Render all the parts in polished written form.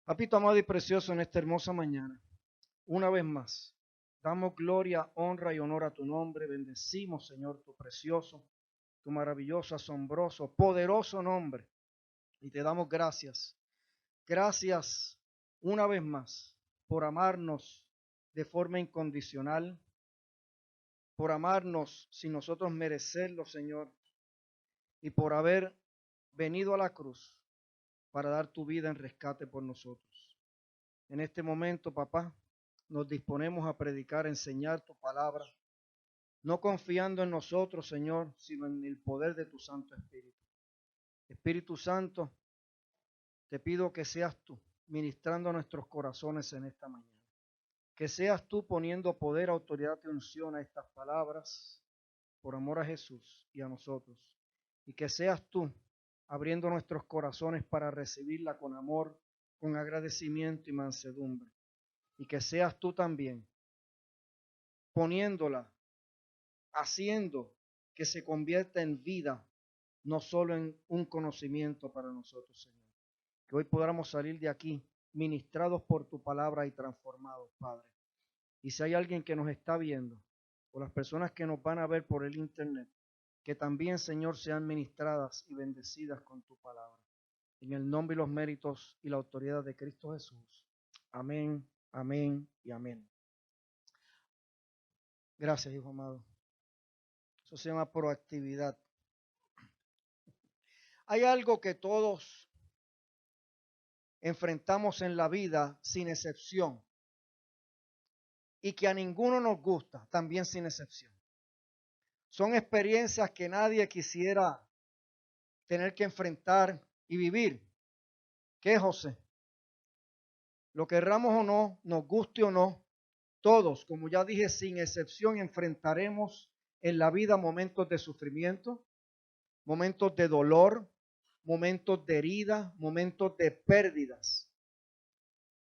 Papito amado y precioso, en esta hermosa mañana, una vez más, damos gloria, honra y honor a tu nombre. Bendecimos, Señor, tu precioso, tu maravilloso, asombroso, poderoso nombre. Y te damos gracias. Gracias una vez más por amarnos de forma incondicional, por amarnos sin nosotros merecerlo, Señor, y por haber venido a la cruz para dar tu vida en rescate por nosotros. En este momento, papá, nos disponemos a predicar, a enseñar tu palabra, no confiando en nosotros, Señor, sino en el poder de tu Santo Espíritu. Espíritu Santo, te pido que seas tú ministrando nuestros corazones en esta mañana. Que seas tú poniendo poder, autoridad y unción a estas palabras por amor a Jesús y a nosotros. Y que seas tú abriendo nuestros corazones para recibirla con amor, con agradecimiento y mansedumbre. Y que seas tú también poniéndola, haciendo que se convierta en vida, no solo en un conocimiento para nosotros, Señor. Que hoy podamos salir de aquí ministrados por tu palabra y transformados, Padre. Y si hay alguien que nos está viendo, o las personas que nos van a ver por el internet, que también, Señor, sean ministradas y bendecidas con tu palabra. En el nombre y los méritos y la autoridad de Cristo Jesús. Amén, amén y amén. Gracias, hijo amado. Eso se llama proactividad. Hay algo que todos enfrentamos en la vida sin excepción y que a ninguno nos gusta, también sin excepción. Son experiencias que nadie quisiera tener que enfrentar y vivir. ¿Qué, José? Lo querramos o no, nos guste o no, todos, como ya dije, sin excepción, enfrentaremos en la vida momentos de sufrimiento, momentos de dolor, momentos de herida, momentos de pérdidas.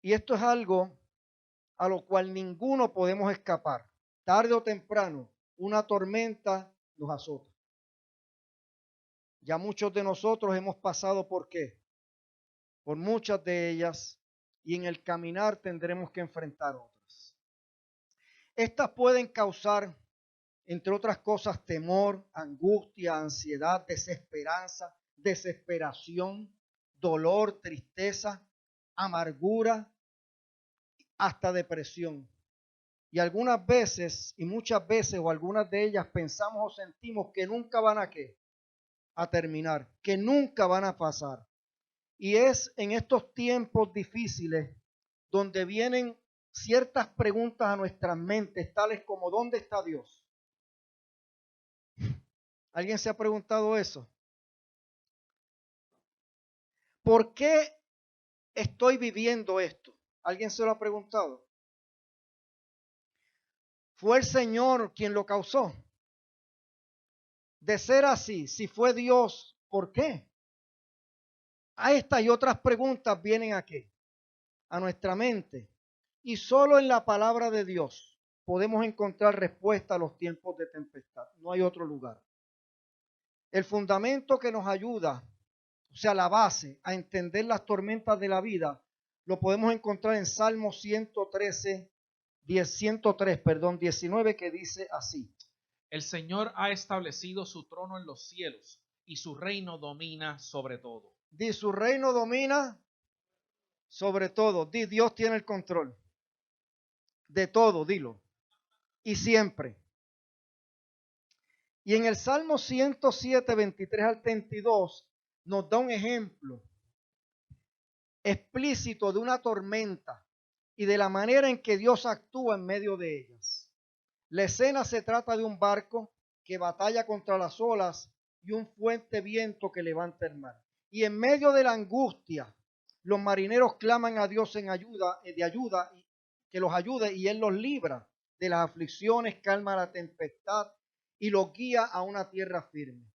Y esto es algo a lo cual ninguno podemos escapar. Tarde o temprano, una tormenta nos azota. Ya muchos de nosotros hemos pasado ¿por qué? Por muchas de ellas, y en el caminar tendremos que enfrentar otras. Estas pueden causar, entre otras cosas, temor, angustia, ansiedad, desesperanza, desesperación, dolor, tristeza, amargura, hasta depresión. Y algunas veces, y muchas veces, o algunas de ellas pensamos o sentimos que nunca van a ¿qué? A terminar, que nunca van a pasar. Y es en estos tiempos difíciles donde vienen ciertas preguntas a nuestras mentes, tales como ¿dónde está Dios? ¿Alguien se ha preguntado eso? ¿Por qué estoy viviendo esto? ¿Alguien se lo ha preguntado? ¿Fue el Señor quien lo causó? De ser así, si fue Dios, ¿por qué? A estas y otras preguntas vienen aquí, a nuestra mente. Y solo en la palabra de Dios podemos encontrar respuesta a los tiempos de tempestad. No hay otro lugar. El fundamento que nos ayuda, o sea, la base a entender las tormentas de la vida, lo podemos encontrar en Salmo 103, 19, que dice así. El Señor ha establecido su trono en los cielos y su reino domina sobre todo. Di, su reino domina sobre todo. Di, Dios tiene el control de todo, dilo. Y siempre. Y en el Salmo 107, 23 al 32, nos da un ejemplo explícito de una tormenta y de la manera en que Dios actúa en medio de ellas. La escena se trata de un barco que batalla contra las olas y un fuerte viento que levanta el mar. Y en medio de la angustia, los marineros claman a Dios en ayuda, que los ayude, y Él los libra de las aflicciones, calma la tempestad y los guía a una tierra firme.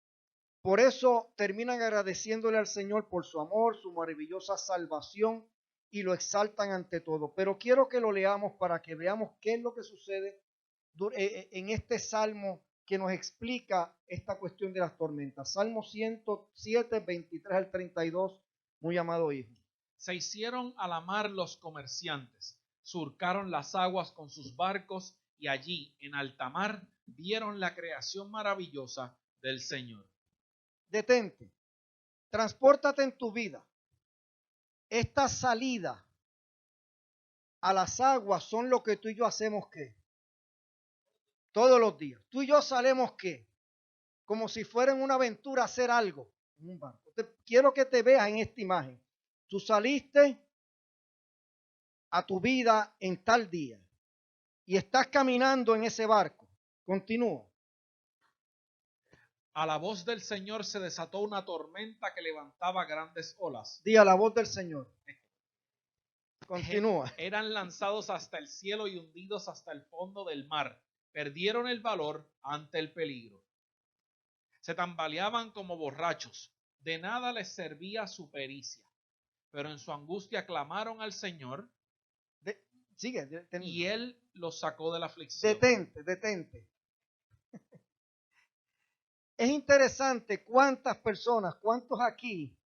Por eso terminan agradeciéndole al Señor por su amor, su maravillosa salvación, y lo exaltan ante todo. Pero quiero que lo leamos para que veamos qué es lo que sucede en este salmo que nos explica esta cuestión de las tormentas. Salmo 107, 23 al 32, muy amado hijo. Se hicieron a la mar los comerciantes, surcaron las aguas con sus barcos y allí, en alta mar, vieron la creación maravillosa del Señor. Detente, transpórtate en tu vida. Esta salida a las aguas son lo que tú y yo hacemos ¿qué? Todos los días. Tú y yo salemos ¿qué? Como si fuera en una aventura a hacer algo en un barco. Quiero que te veas en esta imagen. Tú saliste a tu vida en tal día y estás caminando en ese barco. Continúo. A la voz del Señor se desató una tormenta que levantaba grandes olas. Di a la voz del Señor. Continúa. Eran lanzados hasta el cielo y hundidos hasta el fondo del mar. Perdieron el valor ante el peligro. Se tambaleaban como borrachos. De nada les servía su pericia. Pero en su angustia clamaron al Señor. Sigue. Y Él los sacó de la aflicción. Detente. Es interesante cuántas personas, cuántos aquí,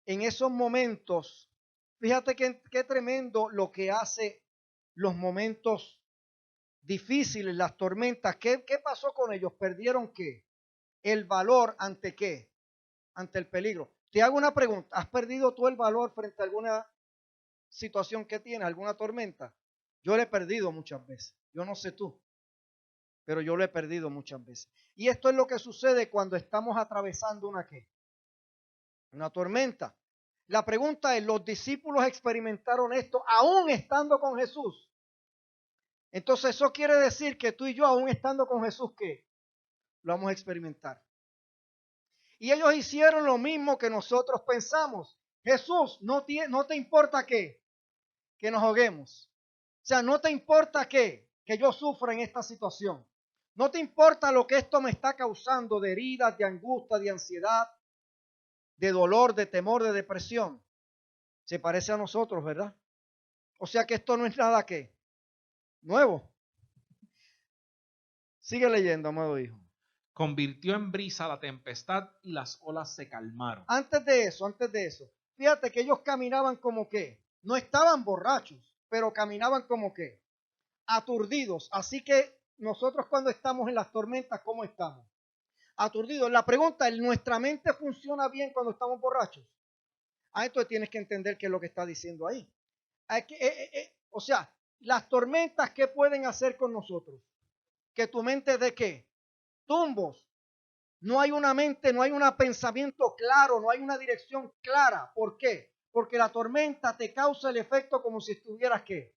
en esos momentos, fíjate qué tremendo lo que hace los momentos difíciles, las tormentas. ¿Qué pasó con ellos? ¿Perdieron qué? El valor ante qué? Ante el peligro. Te hago una pregunta. ¿Has perdido tú el valor frente a alguna situación que tienes, alguna tormenta? Yo lo he perdido muchas veces. Yo no sé tú, pero yo lo he perdido muchas veces. Y esto es lo que sucede cuando estamos atravesando una ¿qué? Una tormenta. La pregunta es, ¿los discípulos experimentaron esto aún estando con Jesús? Entonces eso quiere decir que tú y yo aún estando con Jesús, ¿qué? Lo vamos a experimentar. Y ellos hicieron lo mismo que nosotros pensamos. Jesús, no te importa qué, que nos ahoguemos. O sea, no te importa qué, que yo sufra en esta situación. No te importa lo que esto me está causando de heridas, de angustia, de ansiedad, de dolor, de temor, de depresión. Se parece a nosotros, ¿verdad? O sea que esto no es nada que nuevo. Sigue leyendo, amado hijo. Convirtió en brisa la tempestad y las olas se calmaron. Antes de eso, fíjate que ellos caminaban como que, no estaban borrachos, pero caminaban como que, aturdidos. Así que nosotros cuando estamos en las tormentas, ¿cómo estamos? Aturdidos. La pregunta es, ¿nuestra mente funciona bien cuando estamos borrachos? Entonces tienes que entender qué es lo que está diciendo ahí. O sea, las tormentas, ¿qué pueden hacer con nosotros? Que tu mente de qué? Tumbos. No hay una mente, no hay un pensamiento claro, no hay una dirección clara. ¿Por qué? Porque la tormenta te causa el efecto como si estuvieras ¿qué?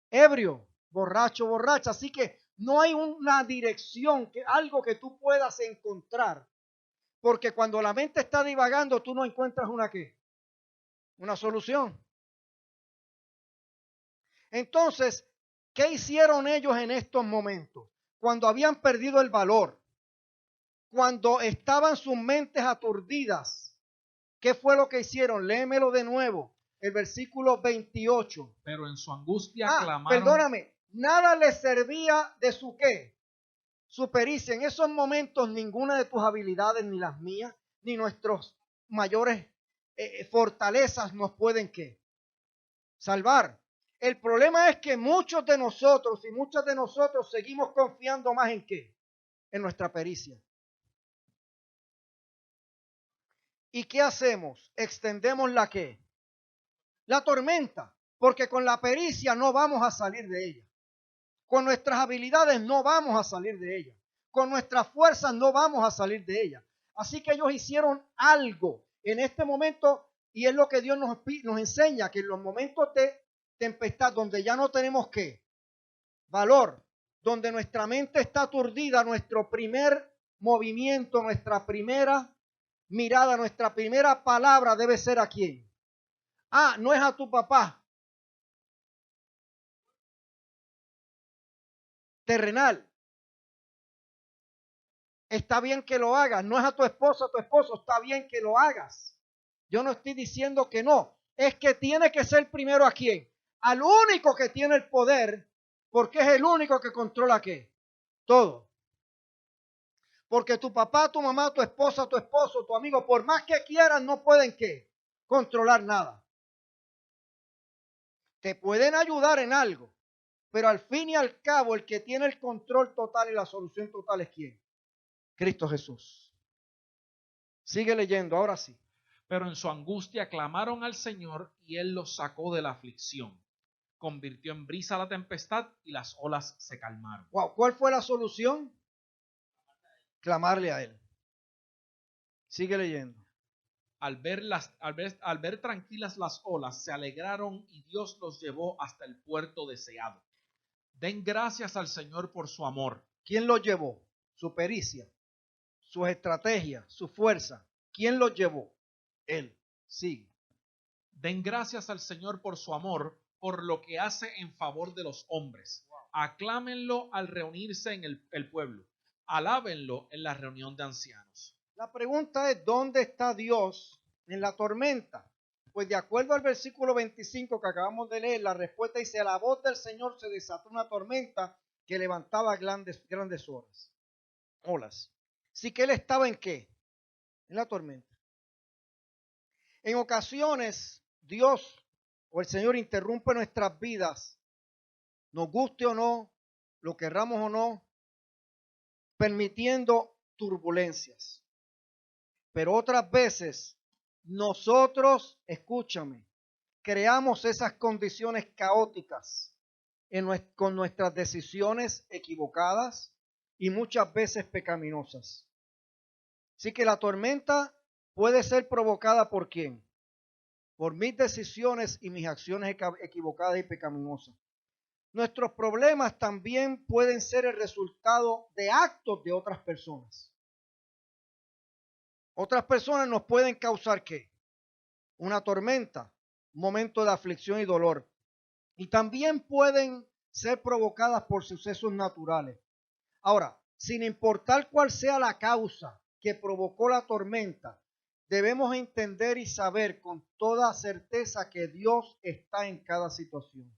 Ebrio, borracho, borracha. Así que no hay una dirección, algo que tú puedas encontrar. Porque cuando la mente está divagando, tú no encuentras una ¿qué? Una solución. Entonces, ¿qué hicieron ellos en estos momentos? Cuando habían perdido el valor, cuando estaban sus mentes aturdidas, ¿qué fue lo que hicieron? Léemelo de nuevo, el versículo 28. Pero en su angustia clamaron. Perdóname, nada les servía de su ¿qué? Su pericia. En esos momentos ninguna de tus habilidades, ni las mías, ni nuestros mayores fortalezas nos pueden ¿qué? Salvar. El problema es que muchos de nosotros y muchas de nosotros seguimos confiando más en ¿qué? En nuestra pericia. ¿Y qué hacemos? Extendemos la ¿qué? La tormenta, porque con la pericia no vamos a salir de ella. Con nuestras habilidades no vamos a salir de ella. Con nuestras fuerzas no vamos a salir de ella. Así que ellos hicieron algo en este momento y es lo que Dios nos enseña, que en los momentos de tempestad donde ya no tenemos ¿qué? Valor, donde nuestra mente está aturdida, nuestro primer movimiento, nuestra primera mirada, nuestra primera palabra debe ser ¿a quién? No es a tu papá terrenal. Está bien que lo hagas, no es a tu esposo, está bien que lo hagas. Yo no estoy diciendo que no, es que tiene que ser primero ¿a quién? Al único que tiene el poder, porque es el único que controla ¿qué? Todo. Porque tu papá, tu mamá, tu esposa, tu esposo, tu amigo, por más que quieran, no pueden ¿qué? Controlar nada. te pueden ayudar en algo, pero al fin y al cabo el que tiene el control total y la solución total es ¿quién? Cristo Jesús. Sigue leyendo, ahora sí. Pero en su angustia clamaron al Señor y Él los sacó de la aflicción. Convirtió en brisa la tempestad y las olas se calmaron. Wow, ¿cuál fue la solución? Clamarle a Él. Sigue leyendo. Al ver tranquilas las olas, se alegraron y Dios los llevó hasta el puerto deseado. Den gracias al Señor por su amor. ¿Quién los llevó? Su pericia, sus estrategias, su fuerza. ¿Quién los llevó? Él. Sigue. Den gracias al Señor por su amor, por lo que hace en favor de los hombres. Aclámenlo al reunirse en el pueblo. Alábenlo en la reunión de ancianos. La pregunta es, ¿dónde está Dios en la tormenta? Pues de acuerdo al versículo 25 que acabamos de leer, la respuesta dice, a la voz del Señor se desató una tormenta que levantaba grandes olas. Así que Él estaba ¿en qué? En la tormenta. En ocasiones, Dios o el Señor interrumpe nuestras vidas, nos guste o no, lo querramos o no, permitiendo turbulencias. Pero otras veces nosotros, escúchame, creamos esas condiciones caóticas con nuestras decisiones equivocadas y muchas veces pecaminosas. Así que la tormenta puede ser provocada ¿por quién? Por mis decisiones y mis acciones equivocadas y pecaminosas. Nuestros problemas también pueden ser el resultado de actos de otras personas. Otras personas nos pueden causar ¿qué? Una tormenta, un momento de aflicción y dolor. Y también pueden ser provocadas por sucesos naturales. Ahora, sin importar cuál sea la causa que provocó la tormenta, debemos entender y saber con toda certeza que Dios está en cada situación,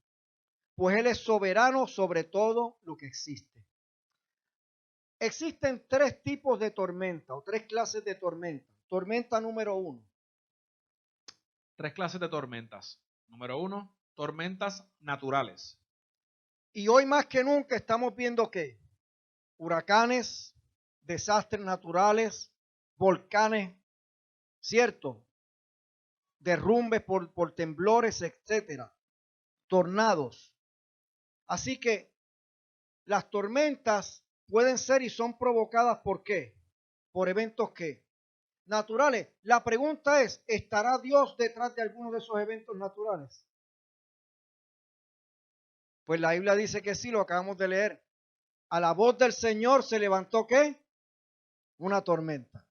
pues Él es soberano sobre todo lo que existe. Existen tres tipos de tormenta o tres clases de tormenta. Tormenta número 1. Tres clases de tormentas. Número 1, tormentas naturales. Y hoy más que nunca estamos viendo ¿qué? Huracanes, desastres naturales, volcanes, ¿cierto? Derrumbes por temblores, etcétera. Tornados. Así que las tormentas pueden ser y son provocadas ¿por qué? Por eventos ¿qué? Naturales. La pregunta es, ¿estará Dios detrás de alguno de esos eventos naturales? Pues la Biblia dice que sí, lo acabamos de leer. A la voz del Señor se levantó ¿qué? Una tormenta.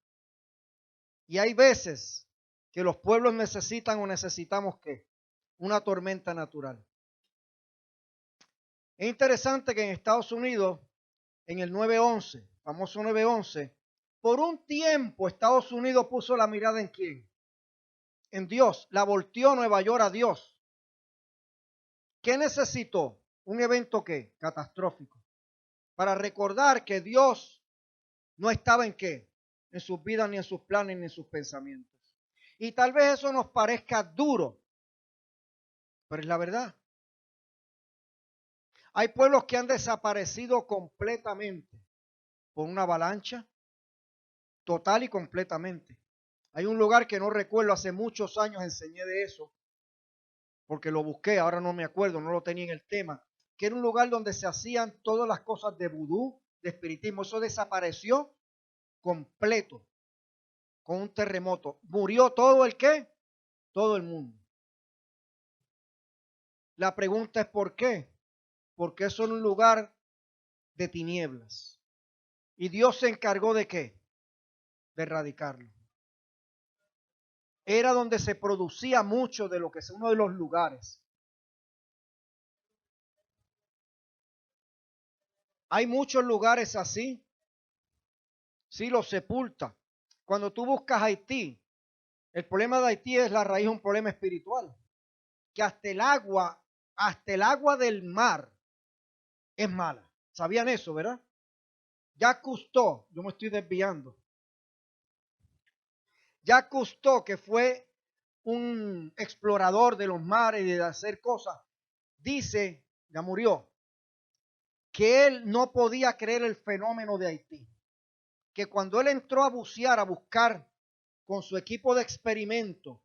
Y hay veces que los pueblos necesitan o necesitamos ¿qué? Una tormenta natural. Es interesante que en Estados Unidos, en el 9/11, famoso 9/11, por un tiempo Estados Unidos puso la mirada ¿en quién? En Dios. La volteó Nueva York a Dios. ¿Qué necesitó? Un evento ¿qué? Catastrófico. Para recordar que Dios no estaba ¿en qué? En sus vidas, ni en sus planes, ni en sus pensamientos. Y tal vez eso nos parezca duro, pero es la verdad. Hay pueblos que han desaparecido completamente por una avalancha, total y completamente. Hay un lugar que no recuerdo, hace muchos años enseñé de eso, porque lo busqué, ahora no me acuerdo, no lo tenía en el tema, que era un lugar donde se hacían todas las cosas de vudú, de espiritismo. Eso desapareció completo con un terremoto. Murió todo el ¿qué? Todo el mundo. La pregunta es ¿por qué? Porque eso era un lugar de tinieblas. Y Dios se encargó ¿de qué? De erradicarlo. Era donde se producía mucho de lo que es uno de los lugares. Hay muchos lugares así. Sí, los sepulta. Cuando tú buscas Haití, el problema de Haití es la raíz de un problema espiritual. Que hasta el agua del mar es mala. ¿Sabían eso, verdad? Jacques Cousteau, yo me estoy desviando. Jacques Cousteau, que fue un explorador de los mares y de hacer cosas, dice, ya murió, que él no podía creer el fenómeno de Haití. Que cuando él entró a bucear, a buscar con su equipo de experimento,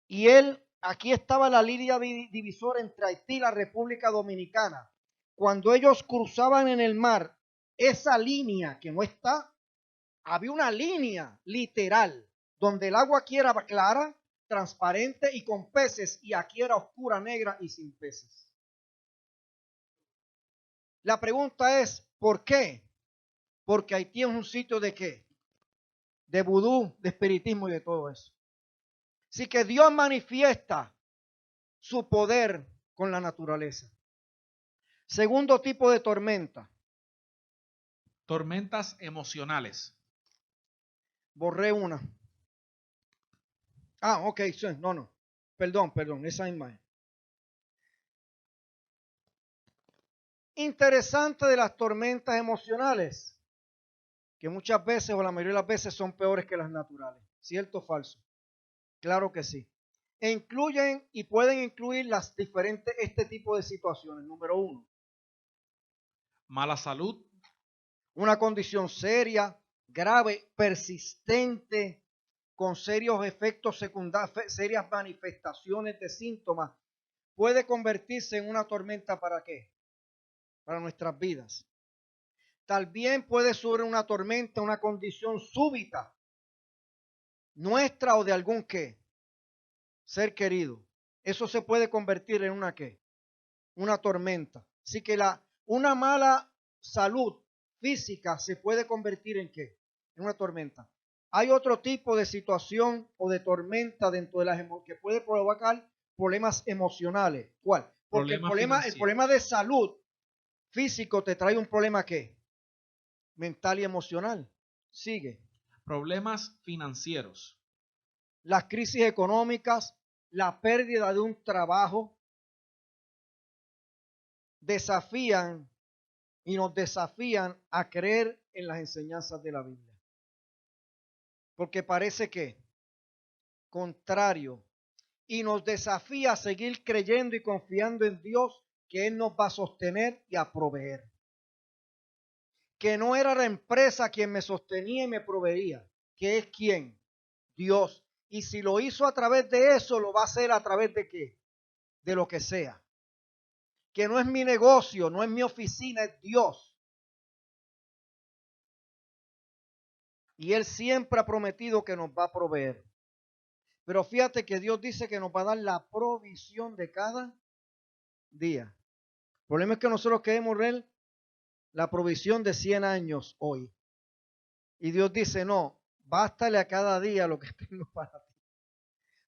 y él, aquí estaba la línea divisora entre Haití y la República Dominicana. Cuando ellos cruzaban en el mar, esa línea que no está, había una línea literal, donde el agua aquí era clara, transparente y con peces, y aquí era oscura, negra y sin peces. La pregunta es, ¿por qué? Porque Haití es un sitio de ¿qué? De vudú, de espiritismo y de todo eso. Así que Dios manifiesta su poder con la naturaleza. Segundo tipo de tormenta. Tormentas emocionales. Borré una. Ok, sí, no. Perdón, esa imagen. Interesante de las tormentas emocionales, que muchas veces o la mayoría de las veces son peores que las naturales. ¿Cierto o falso? Claro que sí. E incluyen y pueden incluir las diferentes, este tipo de situaciones. Número 1. Mala salud. Una condición seria, grave, persistente, con serios efectos secundarios, serias manifestaciones de síntomas, puede convertirse en una tormenta ¿para qué? Para nuestras vidas. También puede ser una tormenta, una condición súbita, nuestra o de algún qué, ser querido. Eso se puede convertir en una qué, una tormenta. Así que una mala salud física se puede convertir en qué, en una tormenta. Hay otro tipo de situación o de tormenta dentro de las que puede provocar problemas emocionales. ¿Cuál? Porque el problema de salud físico te trae un problema ¿qué? Mental y emocional. Sigue. Problemas financieros. Las crisis económicas, la pérdida de un trabajo, desafían y nos desafían a creer en las enseñanzas de la Biblia. Porque parece que contrario y nos desafía a seguir creyendo y confiando en Dios, que Él nos va a sostener y a proveer. Que no era la empresa quien me sostenía y me proveía, que es quien, Dios. Y si lo hizo a través de eso, lo va a hacer a través de qué, de lo que sea. Que no es mi negocio, no es mi oficina, es Dios. Y Él siempre ha prometido que nos va a proveer. Pero fíjate que Dios dice que nos va a dar la provisión de cada día. El problema es que nosotros queremos ver la provisión de 100 años hoy. Y Dios dice, no, bástale a cada día lo que tengo para ti.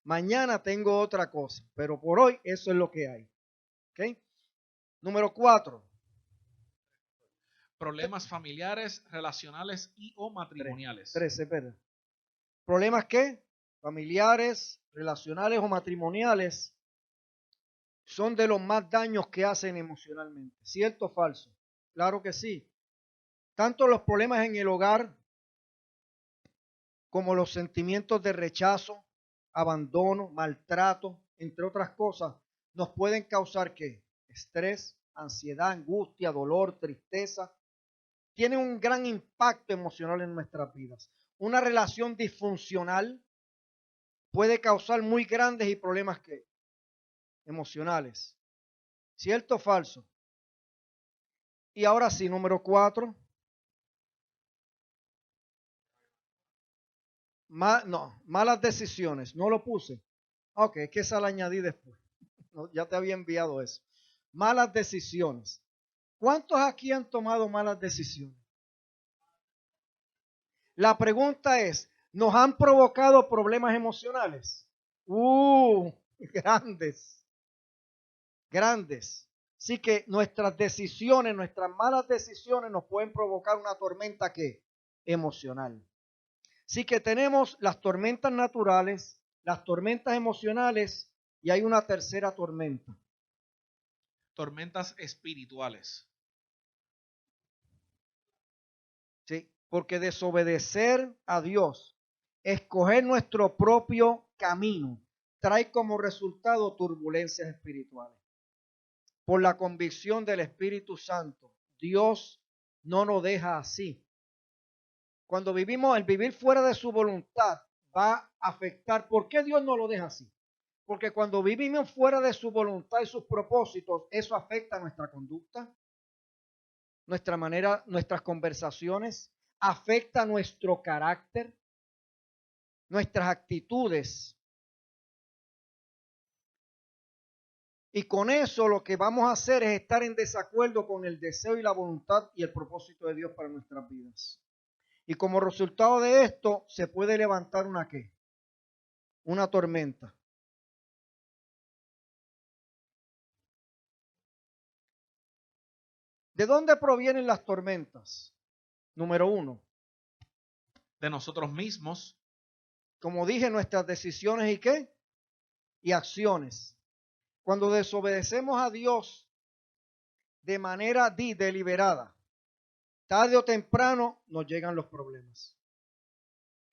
Mañana tengo otra cosa, pero por hoy eso es lo que hay. ¿Okay? Número 4. Problemas familiares, relacionales y o matrimoniales. 13, espera. ¿Problemas qué? Familiares, relacionales o matrimoniales son de los más daños que hacen emocionalmente. ¿Cierto o falso? Claro que sí. Tanto los problemas en el hogar como los sentimientos de rechazo, abandono, maltrato, entre otras cosas, nos pueden causar ¿qué? Estrés, ansiedad, angustia, dolor, tristeza. Tienen un gran impacto emocional en nuestras vidas. Una relación disfuncional puede causar muy grandes y problemas ¿qué? Emocionales. ¿Cierto o falso? Y ahora sí, número 4. Malas decisiones. No lo puse. Ok, es que esa la añadí después. No, ya te había enviado eso. Malas decisiones. ¿Cuántos aquí han tomado malas decisiones? La pregunta es, ¿nos han provocado problemas emocionales? Grandes. Grandes. Así que nuestras decisiones, nuestras malas decisiones nos pueden provocar una tormenta ¿qué? Emocional. Así que tenemos las tormentas naturales, las tormentas emocionales y hay una tercera tormenta. Tormentas espirituales. ¿Sí? Porque desobedecer a Dios, escoger nuestro propio camino, trae como resultado turbulencias espirituales. por la convicción del Espíritu Santo. Dios no nos deja así. Cuando vivimos, el vivir fuera de su voluntad va a afectar. ¿Por qué Dios no lo deja así? Porque cuando vivimos fuera de su voluntad y sus propósitos, eso afecta nuestra conducta, nuestra manera, nuestras conversaciones, afecta nuestro carácter, nuestras actitudes. Y con eso lo que vamos a hacer es estar en desacuerdo con el deseo y la voluntad y el propósito de Dios para nuestras vidas. Y como resultado de esto se puede levantar una ¿qué? Una tormenta. ¿De dónde provienen las tormentas? Número uno, de nosotros mismos, como dije, nuestras decisiones y qué? Y acciones. Cuando desobedecemos a Dios de manera deliberada, tarde o temprano nos llegan los problemas.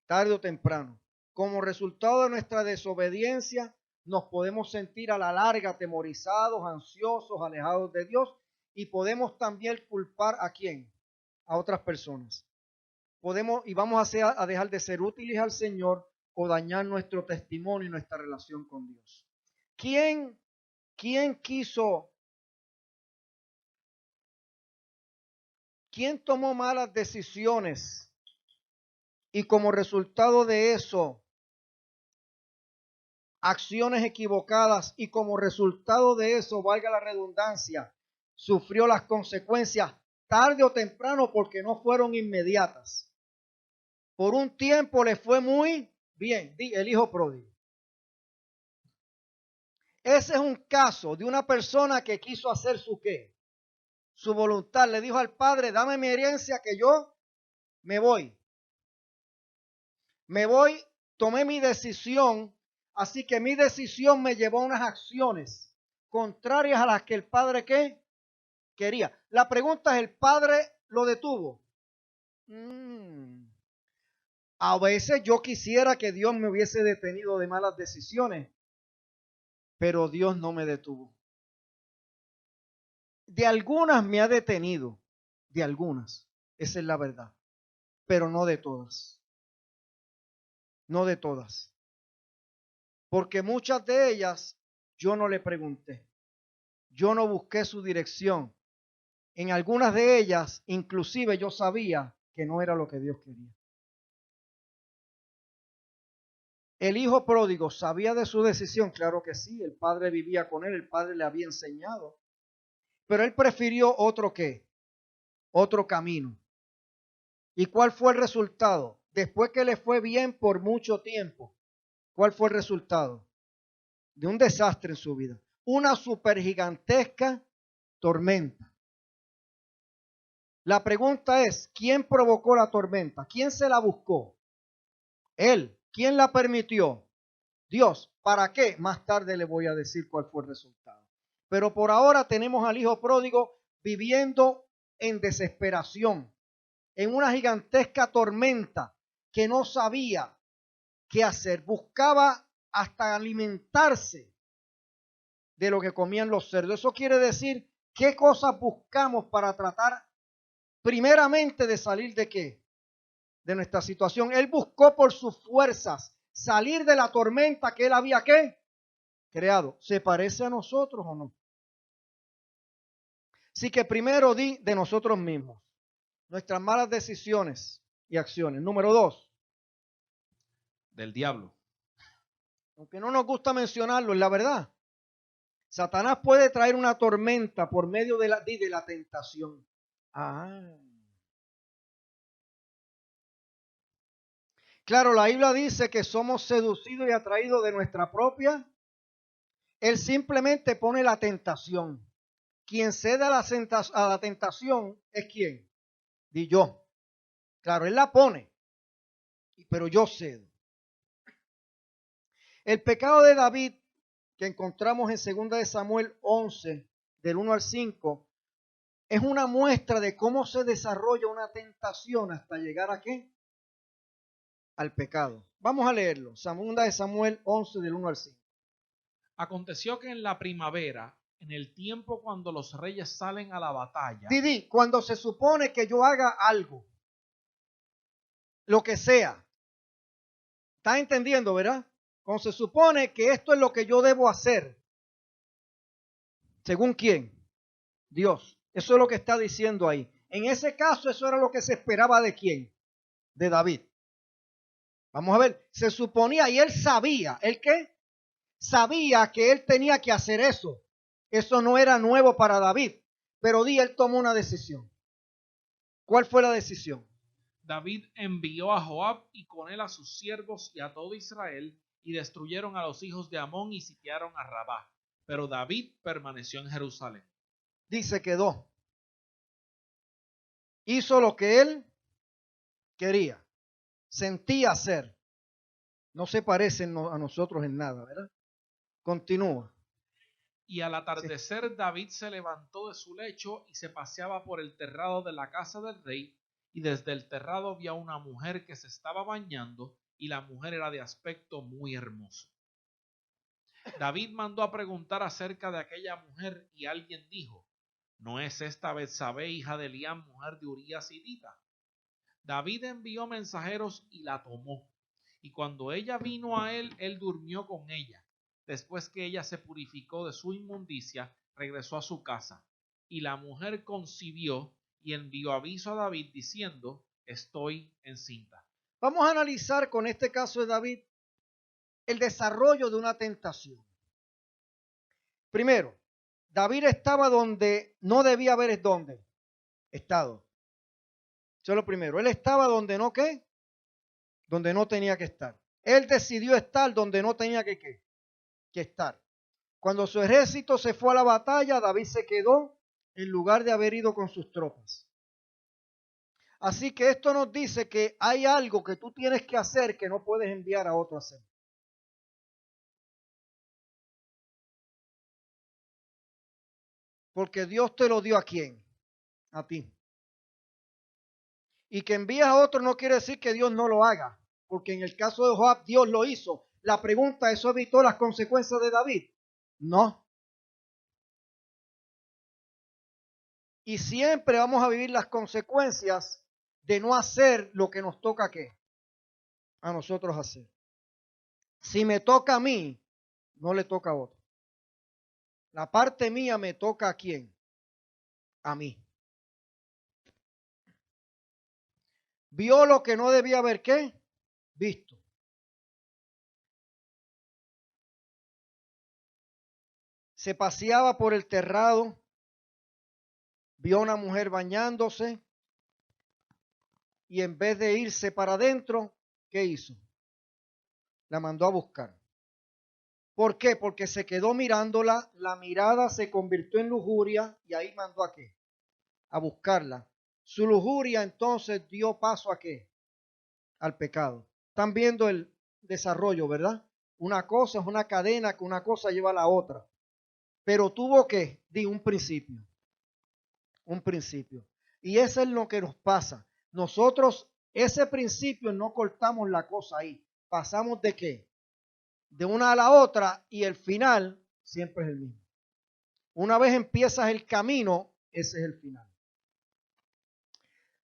Tarde o temprano. Como resultado de nuestra desobediencia, nos podemos sentir a la larga atemorizados, ansiosos, alejados de Dios y podemos también culpar ¿a quién? A otras personas. Podemos y vamos a dejar de ser útiles al Señor o dañar nuestro testimonio y nuestra relación con Dios. ¿Quién tomó malas decisiones y como resultado de eso, acciones equivocadas y como resultado de eso, valga la redundancia, sufrió las consecuencias tarde o temprano porque no fueron inmediatas? Por un tiempo le fue muy bien, el hijo pródigo. Ese es un caso de una persona que quiso hacer su qué, su voluntad. Le dijo al padre, dame mi herencia que yo me voy. Me voy, tomé mi decisión, así que mi decisión me llevó a unas acciones contrarias a las que el padre ¿qué? Quería. La pregunta es, ¿el padre lo detuvo? A veces yo quisiera que Dios me hubiese detenido de malas decisiones, pero Dios no me detuvo. De algunas me ha detenido, de algunas, esa es la verdad, pero no de todas. No de todas. Porque muchas de ellas yo no le pregunté. Yo no busqué su dirección. En algunas de ellas, inclusive yo sabía que no era lo que Dios quería. El hijo pródigo sabía de su decisión, claro que sí, el padre vivía con él, el padre le había enseñado, pero él prefirió otro qué, otro camino. ¿Y cuál fue el resultado? Después que le fue bien por mucho tiempo, ¿cuál fue el resultado? De un desastre en su vida, una supergigantesca tormenta. La pregunta es, ¿quién provocó la tormenta? ¿Quién se la buscó? Él. ¿Quién la permitió? Dios. ¿Para qué? Más tarde le voy a decir cuál fue el resultado. Pero por ahora tenemos al hijo pródigo viviendo en desesperación, en una gigantesca tormenta que no sabía qué hacer. Buscaba hasta alimentarse de lo que comían los cerdos. Eso quiere decir qué cosas buscamos para tratar primeramente de salir de qué, de nuestra situación. Él buscó por sus fuerzas salir de la tormenta que él había ¿qué? Creado. ¿Se parece a nosotros o no? Así que primero di de nosotros mismos, nuestras malas decisiones y acciones. Número 2. del diablo. Aunque no nos gusta mencionarlo, es la verdad. Satanás puede traer una tormenta por medio de la tentación. Claro, la Biblia dice que somos seducidos y atraídos de nuestra propia. Él simplemente pone la tentación. Quien cede a la tentación es quién. Di yo. Claro, él la pone, pero yo cedo. El pecado de David que encontramos en 2 de Samuel 11, del 1 al 5, es una muestra de cómo se desarrolla una tentación hasta llegar a ¿qué? Al pecado. Vamos a leerlo. 2 de Samuel 11, del 1 al 5. Aconteció que en la primavera en el tiempo cuando los reyes salen a la batalla, Didi, cuando se supone que yo haga algo, lo que sea, ¿estás entendiendo, verdad? Cuando se supone que esto es lo que yo debo hacer, ¿según quién? Dios. Eso es lo que está diciendo ahí. En ese caso, eso era lo que se esperaba de quién? De David. Vamos a ver, se suponía y él sabía, ¿el qué? Sabía que él tenía que hacer eso. Eso no era nuevo para David, pero él tomó una decisión. ¿Cuál fue la decisión? David envió a Joab y con él a sus siervos y a todo Israel, y destruyeron a los hijos de Amón y sitiaron a Rabá. Pero David permaneció en Jerusalén. Dice, quedó. Hizo lo que él quería, sentía hacer. No se parecen a nosotros en nada, ¿verdad? Continúa. Y al atardecer David se levantó de su lecho y se paseaba por el terrado de la casa del rey, y desde el terrado vio a una mujer que se estaba bañando, y la mujer era de aspecto muy hermoso. David mandó a preguntar acerca de aquella mujer, y alguien dijo: ¿no es esta Betsabé, hija de Eliam, mujer de Urías hitita? David envió mensajeros y la tomó, y cuando ella vino a él, él durmió con ella. Después que ella se purificó de su inmundicia, regresó a su casa, y la mujer concibió y envió aviso a David diciendo: estoy encinta. Vamos a analizar con este caso de David el desarrollo de una tentación. Primero, David estaba donde no debía haber estado. Eso es lo primero. Él estaba donde no qué, donde no tenía que estar. Él decidió estar donde no tenía que estar. Cuando su ejército se fue a la batalla, David se quedó en lugar de haber ido con sus tropas. Así que esto nos dice que hay algo que tú tienes que hacer que no puedes enviar a otro a hacer. Porque Dios te lo dio ¿a quién? A ti. Y que envías a otro no quiere decir que Dios no lo haga. Porque en el caso de Joab, Dios lo hizo. La pregunta, ¿eso evitó las consecuencias de David? No. Y siempre vamos a vivir las consecuencias de no hacer lo que nos toca ¿qué? A nosotros hacer. Si me toca a mí, no le toca a otro. La parte mía me toca ¿a quién? A mí. Vio lo que no debía haber ¿qué? Visto. Se paseaba por el terrado, vio a una mujer bañándose y en vez de irse para adentro, ¿qué hizo? La mandó a buscar. ¿Por qué? Porque se quedó mirándola, la mirada se convirtió en lujuria y ahí mandó ¿a qué? A buscarla. Su lujuria entonces dio paso ¿a qué? Al pecado. Están viendo el desarrollo, ¿verdad? Una cosa es una cadena que una cosa lleva a la otra. Pero tuvo que, un principio. Un principio. Y eso es lo que nos pasa. Nosotros, ese principio no cortamos la cosa ahí. Pasamos de qué? De una a la otra y el final siempre es el mismo. Una vez empiezas el camino, ese es el final.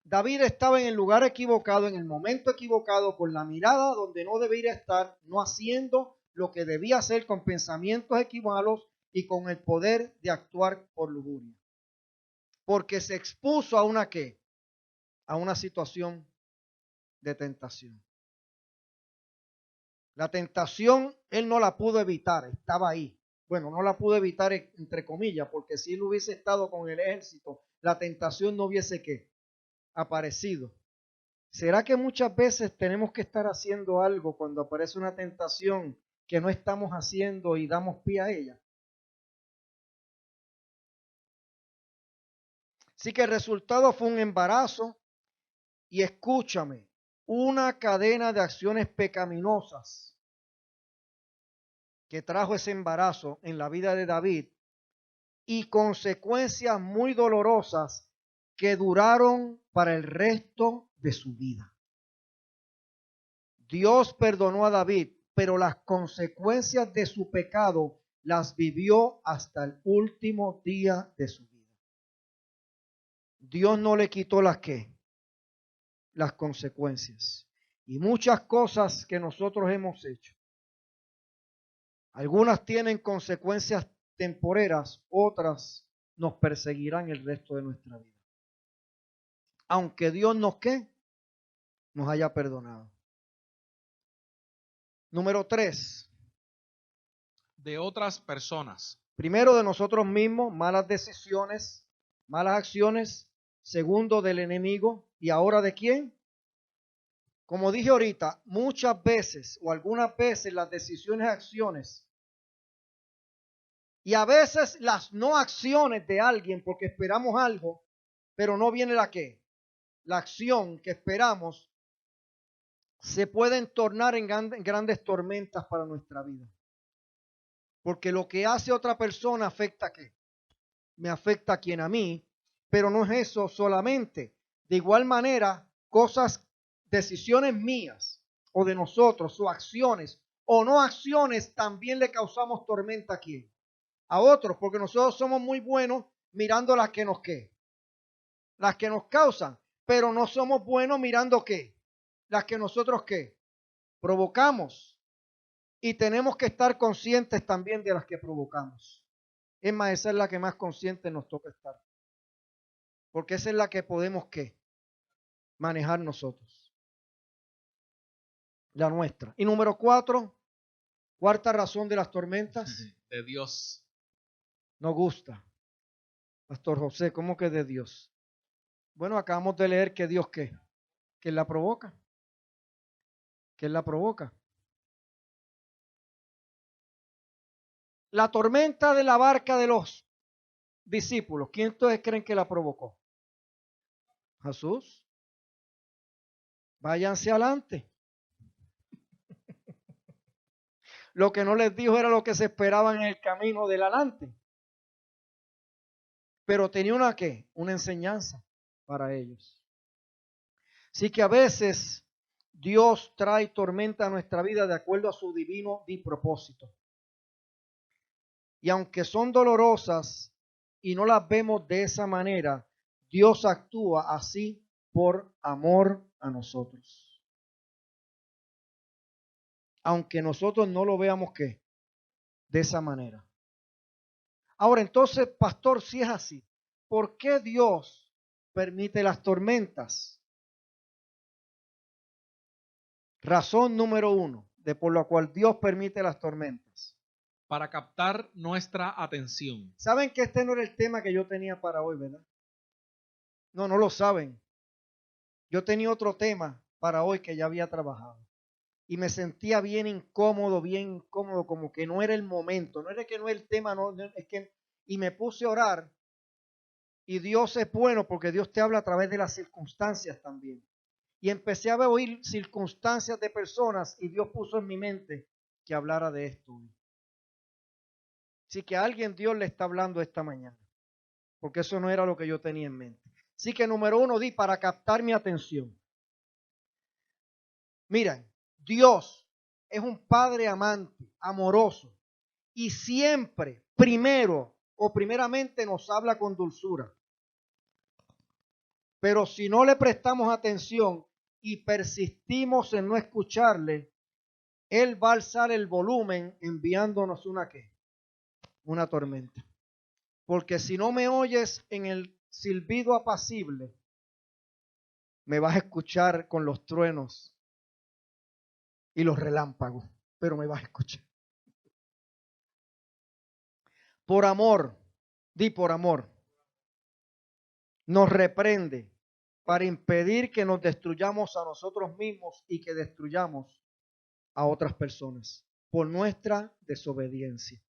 David estaba en el lugar equivocado, en el momento equivocado, con la mirada donde no debería estar, no haciendo lo que debía hacer, con pensamientos equivocados y con el poder de actuar por lujuria. Porque se expuso a una ¿qué? A una situación de tentación. La tentación él no la pudo evitar, estaba ahí. Bueno, no la pudo evitar entre comillas, porque si él hubiese estado con el ejército, la tentación no hubiese ¿qué? Aparecido. ¿Será que muchas veces tenemos que estar haciendo algo cuando aparece una tentación que no estamos haciendo y damos pie a ella? Así que el resultado fue un embarazo y escúchame, una cadena de acciones pecaminosas que trajo ese embarazo en la vida de David y consecuencias muy dolorosas que duraron para el resto de su vida. Dios perdonó a David, pero las consecuencias de su pecado las vivió hasta el último día de su vida. Dios no le quitó las consecuencias. Y muchas cosas que nosotros hemos hecho, algunas tienen consecuencias temporeras, otras nos perseguirán el resto de nuestra vida. Aunque Dios nos haya perdonado. Número 3. De otras personas. Primero, de nosotros mismos, malas decisiones, malas acciones. Segundo, del enemigo. ¿Y ahora de quién? Como dije ahorita, muchas veces o algunas veces las decisiones y acciones y a veces las no acciones de alguien porque esperamos algo, pero no viene la acción que esperamos, se pueden tornar en grandes tormentas para nuestra vida. Porque lo que hace otra persona afecta a qué? Me afecta a quien a mí, pero no es eso solamente. De igual manera, decisiones mías o de nosotros o acciones o no acciones también le causamos tormenta a quién? A otros, porque nosotros somos muy buenos mirando las que nos causan, pero no somos buenos mirando las que nosotros provocamos. Y tenemos que estar conscientes también de las que provocamos. Es más, esa es la que más consciente nos toca estar. Porque esa es la que podemos manejar nosotros. La nuestra. Y número 4, cuarta razón de las tormentas. De Dios. Nos gusta. Pastor José, ¿cómo que de Dios? Bueno, acabamos de leer que Dios que la provoca. Que la provoca. La tormenta de la barca de los discípulos, ¿quién ustedes creen que la provocó? Jesús. Váyanse adelante. Lo que no les dijo era lo que se esperaba en el camino del adelante. Pero tenía una enseñanza para ellos. Así que a veces Dios trae tormenta a nuestra vida de acuerdo a su divino propósito. Y aunque son dolorosas y no las vemos de esa manera, Dios actúa así por amor a nosotros. Aunque nosotros no lo veamos de esa manera. Ahora entonces, pastor, si es así, ¿por qué Dios permite las tormentas? Razón número 1 de por la cual Dios permite las tormentas. Para captar nuestra atención. ¿Saben que este no era el tema que yo tenía para hoy, verdad? No lo saben. Yo tenía otro tema para hoy que ya había trabajado. Y me sentía bien incómodo, como que no era el momento. No era que no era el tema, es que... Y me puse a orar. Y Dios es bueno porque Dios te habla a través de las circunstancias también. Y empecé a oír circunstancias de personas y Dios puso en mi mente que hablara de esto. Así que a alguien Dios le está hablando esta mañana, porque eso no era lo que yo tenía en mente. Así que número 1, para captar mi atención. Miren, Dios es un Padre amante, amoroso, y siempre, primeramente nos habla con dulzura. Pero si no le prestamos atención y persistimos en no escucharle, Él va a alzar el volumen enviándonos una tormenta. Porque si no me oyes en el silbido apacible, me vas a escuchar con los truenos y los relámpagos, pero me vas a escuchar. Por amor, por amor, nos reprende para impedir que nos destruyamos a nosotros mismos y que destruyamos a otras personas por nuestra desobediencia.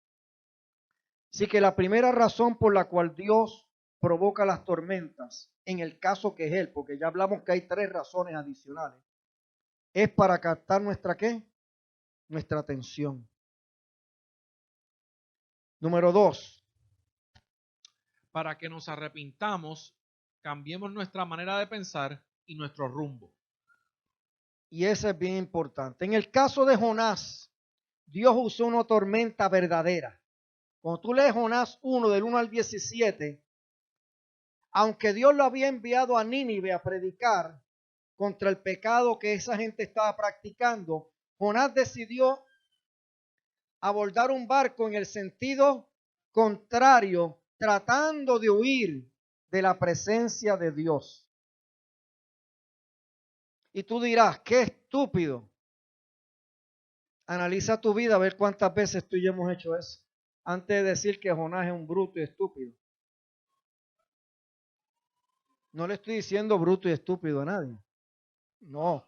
Así que la primera razón por la cual Dios provoca las tormentas, en el caso que es Él, porque ya hablamos que hay 3 razones adicionales, es para captar nuestra atención. Número 2. Para que nos arrepintamos, cambiemos nuestra manera de pensar y nuestro rumbo. Y eso es bien importante. En el caso de Jonás, Dios usó una tormenta verdadera Cuando tú lees Jonás 1 del 1 al 17, aunque Dios lo había enviado a Nínive a predicar contra el pecado que esa gente estaba practicando, Jonás decidió abordar un barco en el sentido contrario, tratando de huir de la presencia de Dios. Y tú dirás, qué estúpido. Analiza tu vida a ver cuántas veces tú y yo hemos hecho eso, antes de decir que Jonás es un bruto y estúpido. No le estoy diciendo bruto y estúpido a nadie. No.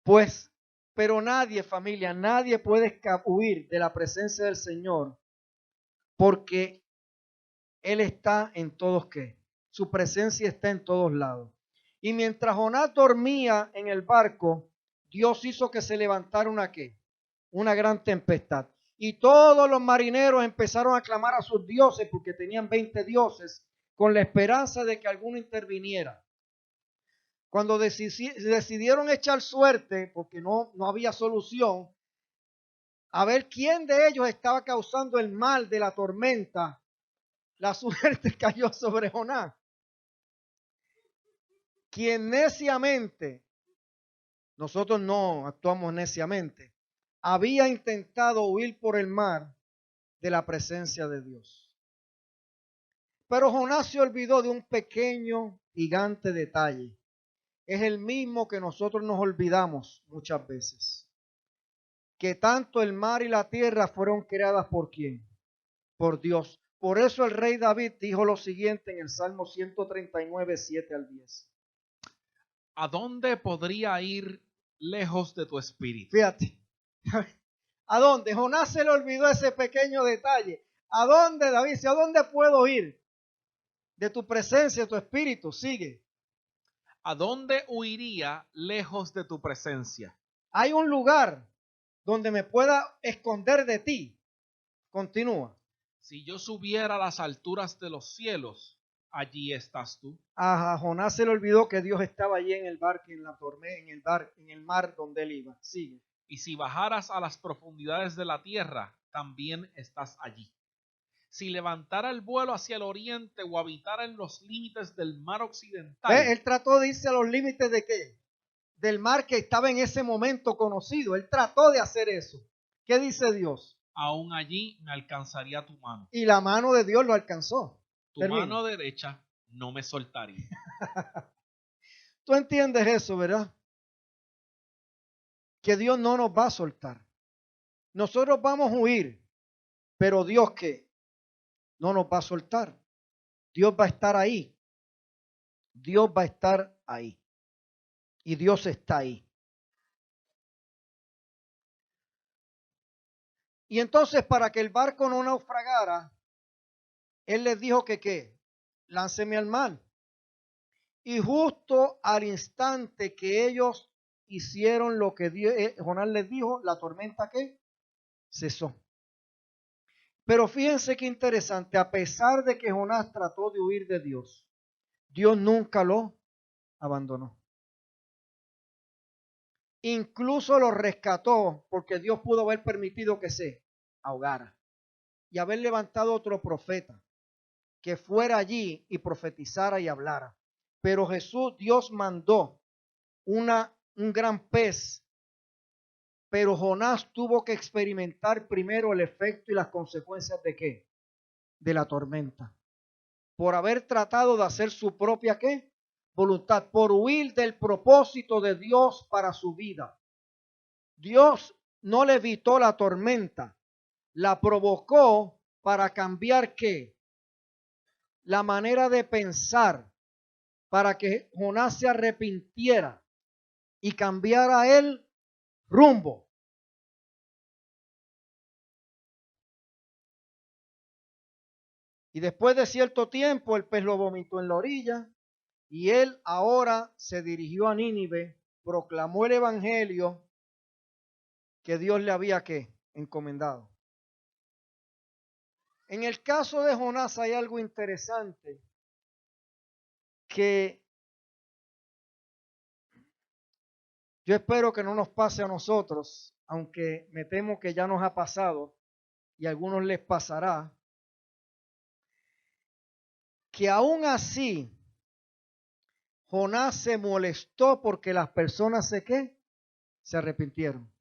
Pues, pero nadie, familia, nadie puede huir de la presencia del Señor, porque Él está en todos qué. Su presencia está en todos lados. Y mientras Jonás dormía en el barco, Dios hizo que se levantara una qué, una gran tempestad. Y todos los marineros empezaron a clamar a sus dioses, porque tenían 20 dioses, con la esperanza de que alguno interviniera. Cuando decidieron echar suerte, porque no había solución, a ver quién de ellos estaba causando el mal de la tormenta, la suerte cayó sobre Jonás, quien neciamente, nosotros no actuamos neciamente, había intentado huir por el mar de la presencia de Dios. Pero Jonás se olvidó de un pequeño, gigante detalle. Es el mismo que nosotros nos olvidamos muchas veces. Que tanto el mar y la tierra fueron creadas ¿por quién? Por Dios. Por eso el rey David dijo lo siguiente en el Salmo 139, 7 al 10. ¿A dónde podría ir lejos de tu espíritu? Fíjate. ¿A dónde? Jonás se le olvidó ese pequeño detalle. ¿A dónde, David? ¿A dónde puedo ir? De tu presencia, tu espíritu. Sigue. ¿A dónde huiría lejos de tu presencia? Hay un lugar donde me pueda esconder de ti. Continúa. Si yo subiera a las alturas de los cielos, allí estás tú. A Jonás se le olvidó que Dios estaba allí en el barco, en la tormenta, en el mar donde él iba. Sigue. Y si bajaras a las profundidades de la tierra, también estás allí. Si levantara el vuelo hacia el oriente o habitara en los límites del mar occidental. Él trató de irse a los límites de qué? Del mar que estaba en ese momento conocido. Él trató de hacer eso. ¿Qué dice Dios? Aún allí me alcanzaría tu mano. Y la mano de Dios lo alcanzó. Tu mano derecha no me soltaría. Tú entiendes eso, ¿verdad? Que Dios no nos va a soltar. Nosotros vamos a huir, pero Dios ¿qué? No nos va a soltar. Dios va a estar ahí. Dios va a estar ahí. Y Dios está ahí. Y entonces, para que el barco no naufragara, Él les dijo que ¿qué? Lánceme al mar. Y justo al instante que ellos hicieron lo que Jonás les dijo, la tormenta ¿qué? Cesó. Pero fíjense qué interesante, a pesar de que Jonás trató de huir de Dios, Dios nunca lo abandonó. Incluso lo rescató porque Dios pudo haber permitido que se ahogara y haber levantado otro profeta que fuera allí y profetizara y hablara. Pero Dios mandó un gran pez, pero Jonás tuvo que experimentar primero el efecto y las consecuencias de ¿qué? De la tormenta. Por haber tratado de hacer su propia ¿qué? Voluntad, por huir del propósito de Dios para su vida. Dios no le evitó la tormenta, la provocó para cambiar ¿qué? La manera de pensar, para que Jonás se arrepintiera y cambiara el rumbo. Y después de cierto tiempo, el pez lo vomitó en la orilla y él ahora se dirigió a Nínive, proclamó el evangelio que Dios le había ¿qué? Encomendado. En el caso de Jonás hay algo interesante, que Yo espero que no nos pase a nosotros, aunque me temo que ya nos ha pasado y a algunos les pasará, que aún así Jonás se molestó porque las personas se arrepintieron.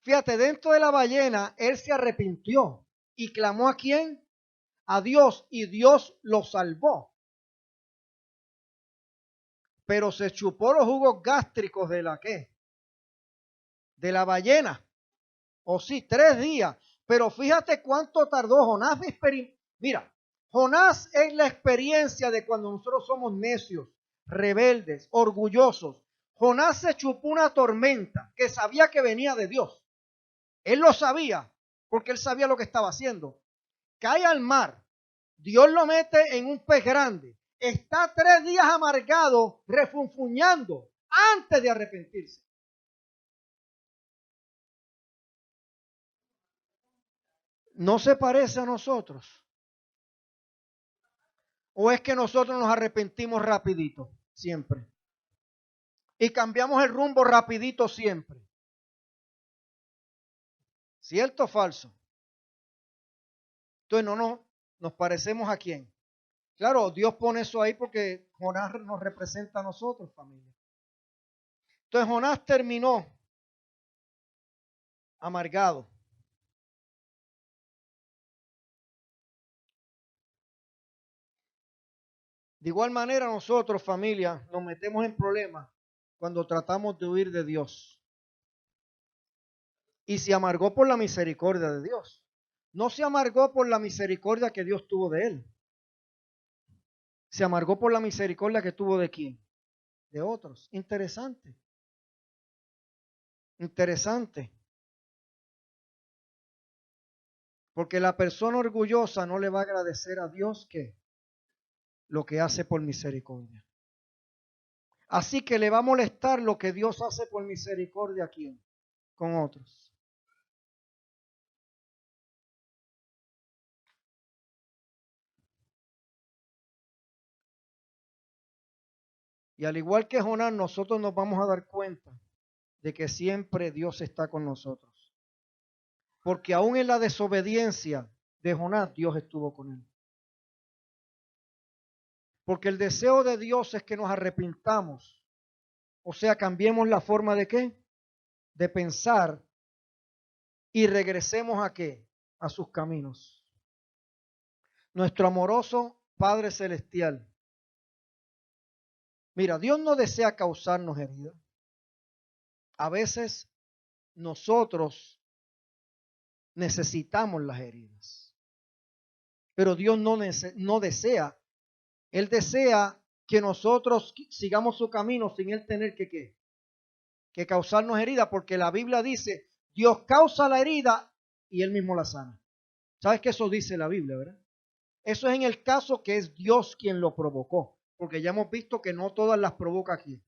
Fíjate, dentro de la ballena, él se arrepintió y clamó ¿a quién? A Dios, y Dios lo salvó. Pero se chupó los jugos gástricos de la ¿qué? De la ballena. O sí, 3 días. Pero fíjate cuánto tardó Jonás. Mira, Jonás es la experiencia de cuando nosotros somos necios, rebeldes, orgullosos. Jonás se chupó una tormenta que sabía que venía de Dios. Él lo sabía, porque él sabía lo que estaba haciendo. Cae al mar, Dios lo mete en un pez grande. Está 3 días amargado, refunfuñando, antes de arrepentirse. ¿No se parece a nosotros? ¿O es que nosotros nos arrepentimos rapidito, siempre? Y cambiamos el rumbo rapidito siempre. ¿Cierto o falso? Entonces nos parecemos a quién. Claro, Dios pone eso ahí porque Jonás nos representa a nosotros, familia. Entonces Jonás terminó amargado. De igual manera nosotros, familia, nos metemos en problemas cuando tratamos de huir de Dios. Y se amargó por la misericordia de Dios. No se amargó por la misericordia que Dios tuvo de él. Se amargó por la misericordia que tuvo de quién? De otros. Interesante. Interesante. Porque la persona orgullosa no le va a agradecer a Dios que lo que hace por misericordia. Así que le va a molestar lo que Dios hace por misericordia a quién? Con otros. Y al igual que Jonás, nosotros nos vamos a dar cuenta de que siempre Dios está con nosotros. Porque aún en la desobediencia de Jonás, Dios estuvo con él. Porque el deseo de Dios es que nos arrepintamos. O sea, cambiemos la forma de qué? De pensar y regresemos a qué? A sus caminos. Nuestro amoroso Padre Celestial. Mira, Dios no desea causarnos heridas. A veces nosotros necesitamos las heridas. Pero Dios no desea. Él desea que nosotros sigamos su camino sin Él tener que causarnos herida, porque la Biblia dice, Dios causa la herida y Él mismo la sana. ¿Sabes que eso dice la Biblia, verdad? Eso es en el caso que es Dios quien lo provocó, porque ya hemos visto que no todas las provoca aquí.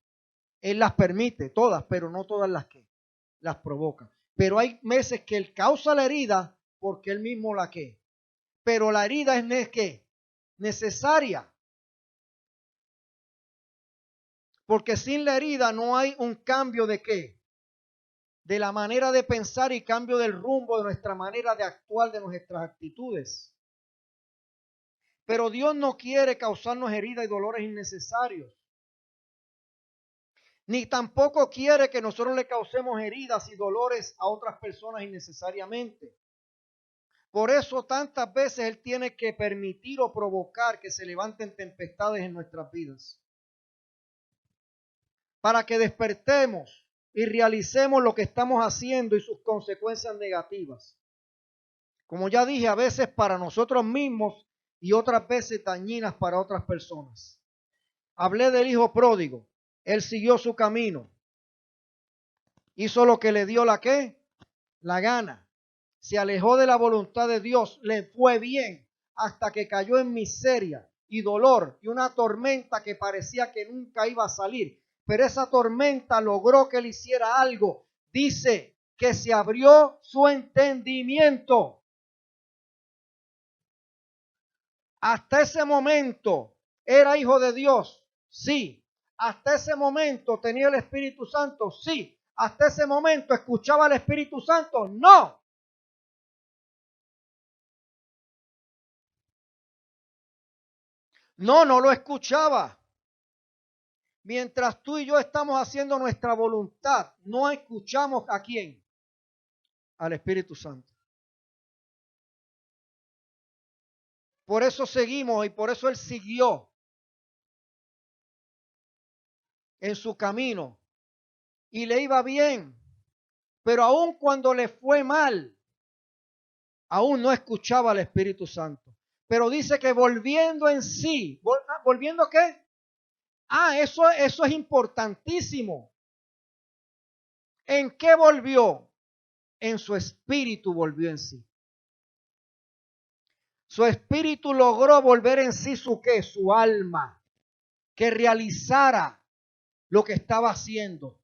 Él las permite, todas, pero no todas las provoca. Pero hay veces que Él causa la herida porque Él mismo la pero la herida es necesaria. Porque sin la herida no hay un cambio de de la manera de pensar y cambio del rumbo de nuestra manera de actuar, de nuestras actitudes. Pero Dios no quiere causarnos heridas y dolores innecesarios. Ni tampoco quiere que nosotros le causemos heridas y dolores a otras personas innecesariamente. Por eso tantas veces Él tiene que permitir o provocar que se levanten tempestades en nuestras vidas. Para que despertemos y realicemos lo que estamos haciendo y sus consecuencias negativas. Como ya dije, a veces para nosotros mismos y otras veces dañinas para otras personas. Hablé del hijo pródigo. Él siguió su camino. Hizo lo que le dio la gana. Se alejó de la voluntad de Dios. Le fue bien hasta que cayó en miseria y dolor y una tormenta que parecía que nunca iba a salir. Pero esa tormenta logró que él hiciera algo. Dice que se abrió su entendimiento. Hasta ese momento era hijo de Dios, sí. hasta ese momento tenía el Espíritu Santo, sí. Hasta ese momento escuchaba al Espíritu Santo, no. No lo escuchaba. Mientras tú y yo estamos haciendo nuestra voluntad, no escuchamos ¿a quién? Al Espíritu Santo. Por eso seguimos y por eso Él siguió en su camino y le iba bien. Pero aun cuando le fue mal, aún no escuchaba al Espíritu Santo. Pero dice que volviendo en sí, ¿volviendo qué? Eso es importantísimo. ¿En qué volvió? En su espíritu volvió en sí. Su espíritu logró volver en sí su qué, su alma, que realizara lo que estaba haciendo.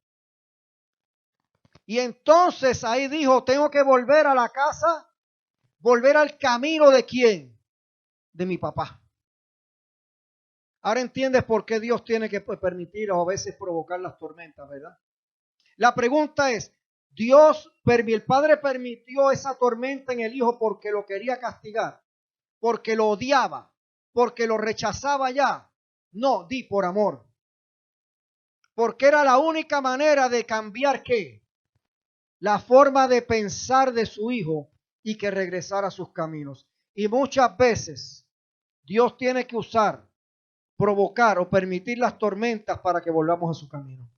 Y entonces ahí dijo, tengo que volver a la casa, volver al camino de quién, de mi papá. Ahora entiendes por qué Dios tiene que permitir o a veces provocar las tormentas, ¿verdad? La pregunta es, el Padre permitió esa tormenta en el Hijo porque lo quería castigar, porque lo odiaba, porque lo rechazaba ya. No, di por amor. Porque era la única manera de cambiar ¿qué? La forma de pensar de su Hijo y que regresara a sus caminos. Y muchas veces Dios tiene que provocar o permitir las tormentas para que volvamos a su camino.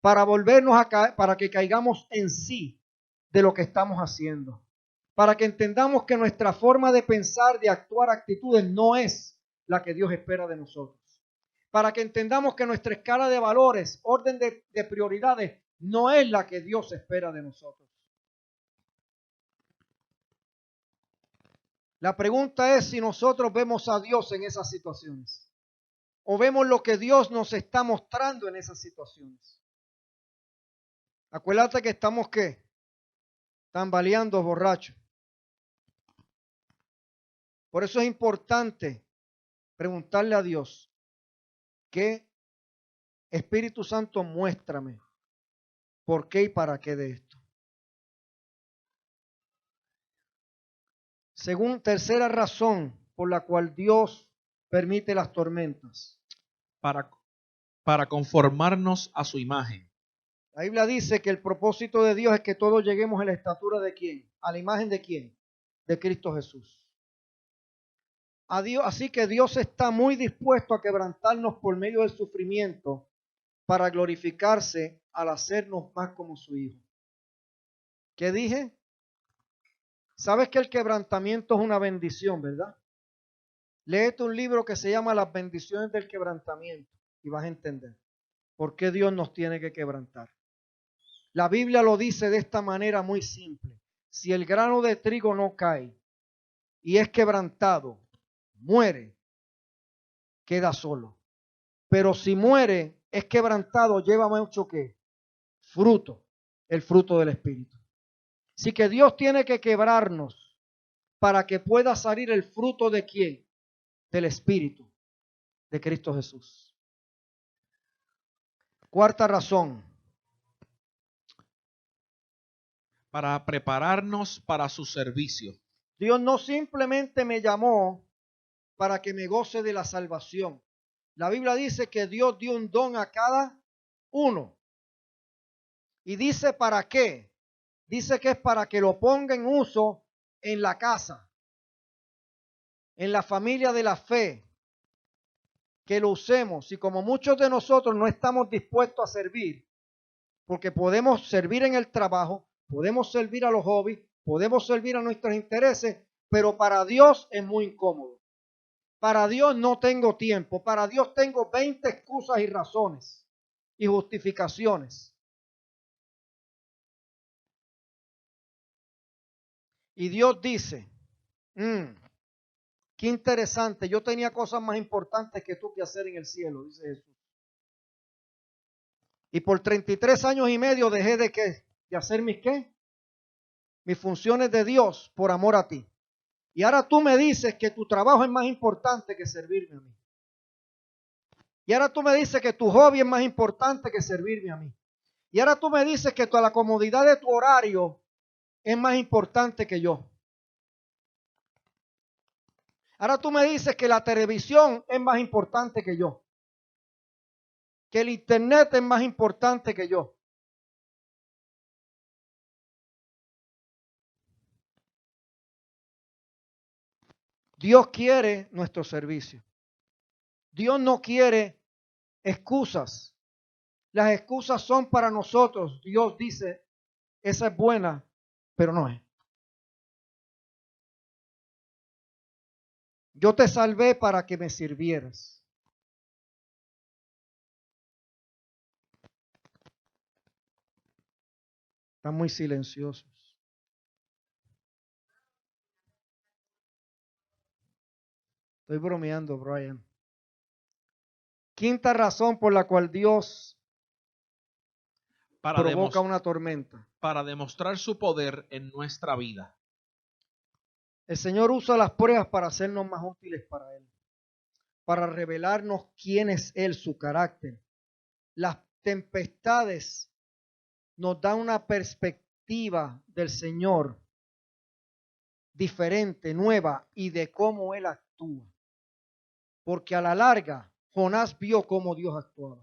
Para volvernos para que caigamos en sí de lo que estamos haciendo. Para que entendamos que nuestra forma de pensar, de actuar, actitudes no es la que Dios espera de nosotros. Para que entendamos que nuestra escala de valores, orden de prioridades, no es la que Dios espera de nosotros. La pregunta es si nosotros vemos a Dios en esas situaciones. O vemos lo que Dios nos está mostrando en esas situaciones. Acuérdate que estamos ¿qué? Tambaleando borrachos. Por eso es importante preguntarle a Dios, ¿qué Espíritu Santo muéstrame? ¿Por qué y para qué de esto? Según tercera razón por la cual Dios permite las tormentas. Para conformarnos a su imagen. La Biblia dice que el propósito de Dios es que todos lleguemos a la estatura de ¿quién? ¿A la imagen de quién? De Cristo Jesús. Así que Dios está muy dispuesto a quebrantarnos por medio del sufrimiento para glorificarse al hacernos más como su Hijo. ¿Qué dije? Sabes que el quebrantamiento es una bendición, ¿verdad? Léete un libro que se llama Las bendiciones del quebrantamiento y vas a entender por qué Dios nos tiene que quebrantar. La Biblia lo dice de esta manera muy simple. Si el grano de trigo no cae y es quebrantado, muere, queda solo. Pero si muere, es quebrantado, lleva mucho ¿qué? Fruto, el fruto del Espíritu. Así que Dios tiene que quebrarnos para que pueda salir el fruto de ¿quién? Del Espíritu, de Cristo Jesús. Cuarta razón. Para prepararnos para su servicio. Dios no simplemente me llamó para que me goce de la salvación. La Biblia dice que Dios dio un don a cada uno. Y dice para qué. Dice que es para que lo ponga en uso en la casa, en la familia de la fe, que lo usemos. Y como muchos de nosotros no estamos dispuestos a servir, porque podemos servir en el trabajo, podemos servir a los hobbies, podemos servir a nuestros intereses, pero para Dios es muy incómodo. Para Dios no tengo tiempo, para Dios tengo 20 excusas y razones y justificaciones. Y Dios dice, qué interesante, yo tenía cosas más importantes que tú que hacer en el cielo, dice Jesús. Y por 33 años y medio dejé de hacer mis ¿qué? Mis funciones de Dios por amor a ti. Y ahora tú me dices que tu trabajo es más importante que servirme a mí. Y ahora tú me dices que tu hobby es más importante que servirme a mí. Y ahora tú me dices que toda la comodidad de tu horario es más importante que yo. Ahora tú me dices que la televisión es más importante que yo. Que el internet es más importante que yo. Dios quiere nuestro servicio. Dios no quiere excusas. Las excusas son para nosotros. Dios dice, esa es buena, pero no es. Yo te salvé para que me sirvieras. Están muy silenciosos. Estoy bromeando, Brian. Quinta razón por la cual Dios provoca una tormenta. Para demostrar su poder en nuestra vida. El Señor usa las pruebas para hacernos más útiles para Él. Para revelarnos quién es Él, su carácter. Las tempestades nos dan una perspectiva del Señor diferente, nueva, y de cómo Él actúa. Porque a la larga, Jonás vio cómo Dios actuaba.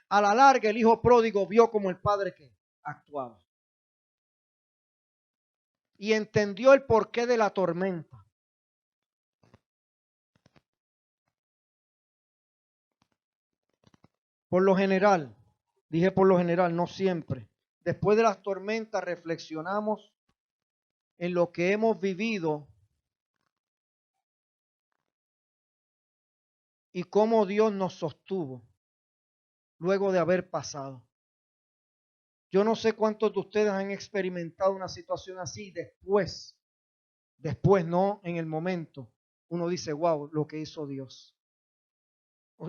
A la larga, el hijo pródigo vio cómo el padre que actuaba. Y entendió el porqué de la tormenta. Por lo general, dije por lo general, no siempre. Después de las tormentas reflexionamos en lo que hemos vivido y cómo Dios nos sostuvo luego de haber pasado. Yo no sé cuántos de ustedes han experimentado una situación así después, no en el momento. Uno dice, wow, lo que hizo Dios.